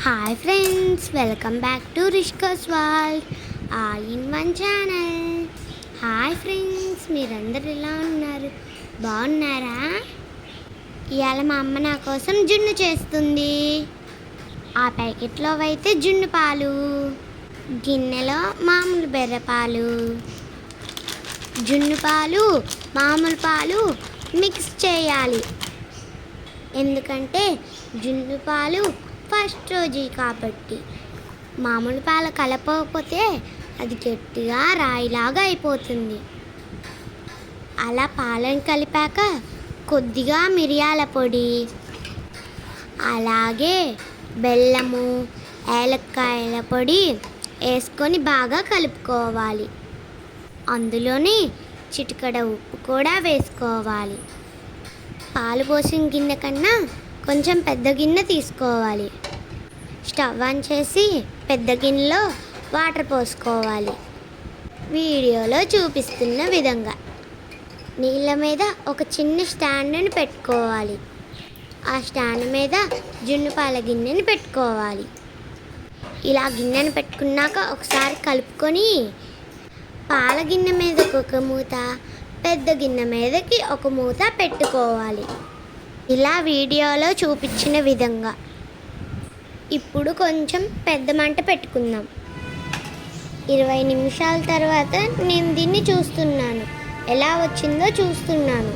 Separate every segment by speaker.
Speaker 1: Hi friends, welcome back to Rishka's world all in one channel. Hi friends, మీరందరూ ఎలా ఉన్నారు? బాగున్నారా? ఇవాళ మా అమ్మ నా కోసం జున్ను చేస్తుంది. ఆ ప్యాకెట్లో అయితే జున్ను పాలు, గిన్నెలో మామూలు బెర్ర పాలు, జున్ను పాలు, మామూలు పాలు మిక్స్ చేయాలి. ఎందుకంటే జున్ను పాలు ఫస్ట్ రోజు కాబట్టి మామూలు పాలు కలపకపోతే అది గట్టిగా రాయిలాగా అయిపోతుంది. అలా పాలను కలిపాక కొద్దిగా మిరియాల పొడి, అలాగే బెల్లము, ఏలక్కాయల పొడి వేసుకొని బాగా కలుపుకోవాలి. అందులోనే చిటికెడ ఉప్పు కూడా వేసుకోవాలి. పాలు పోసిన గిన్నె కన్నా కొంచెం పెద్ద గిన్నె తీసుకోవాలి. స్టవ్ ఆన్ చేసి పెద్ద గిన్నెలో వాటర్ పోసుకోవాలి. వీడియోలో చూపిస్తున్న విధంగా నీళ్ళ మీద ఒక చిన్న స్టాండ్ని పెట్టుకోవాలి. ఆ స్టాండ్ మీద జున్ను పాల గిన్నెని పెట్టుకోవాలి. ఇలా గిన్నెను పెట్టుకున్నాక ఒకసారి కలుపుకొని పాల గిన్నె మీదకి ఒక మూత, పెద్ద గిన్నె మీదకి ఒక మూత పెట్టుకోవాలి. ఇలా వీడియోలో చూపించిన విధంగా. ఇప్పుడు కొంచెం పెద్ద మంట పెట్టుకుందాం. 20 నిమిషాల తర్వాత నేను దీన్ని చూస్తున్నాను, ఎలా వచ్చిందో చూస్తున్నాను.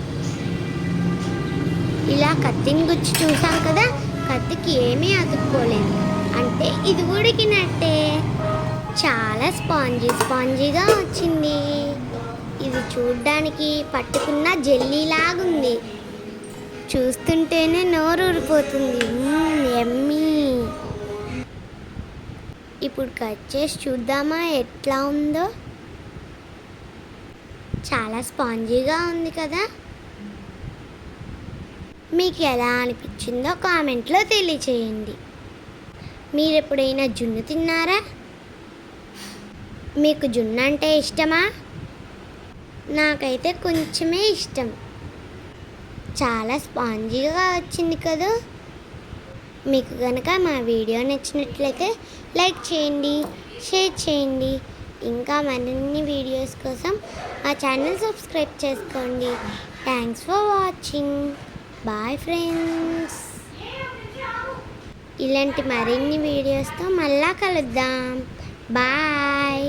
Speaker 1: ఇలా కత్తిని గుచ్చి చూసాం కదా, కత్తికి ఏమీ అతుక్కోలేదు, అంటే ఇది ఉడికినట్టే. చాలా స్పాంజీగా వచ్చింది. ఇది చూడ్డానికి పట్టుకున్న జెల్లీలాగుంది. చూస్తుంటేనే నోరు ఊరిపోతుంది. యమ్మీ. ఇప్పుడు కట్ చేసి చూద్దామా ఎట్లా ఉందో. చాలా స్పాంజీగా ఉంది కదా. మీకు ఎలా అనిపించిందో కామెంట్లో తెలియచేయండి. మీరు ఎప్పుడైనా జున్ను తిన్నారా? మీకు జున్ను అంటే ఇష్టమా? నాకైతే కొంచెమే ఇష్టం. చాలా స్పాంజీగా వచ్చింది కదా. మీకు కనుక మా వీడియో నచ్చినట్లయితే లైక్ చేయండి, షేర్ చేయండి. ఇంకా మరిన్ని వీడియోస్ కోసం మా ఛానల్ సబ్స్క్రైబ్ చేసుకోండి. Thanks for watching. Bye friends. ఇలాంటి మరిన్ని వీడియోస్తో మళ్ళా కలుద్దాం. బాయ్.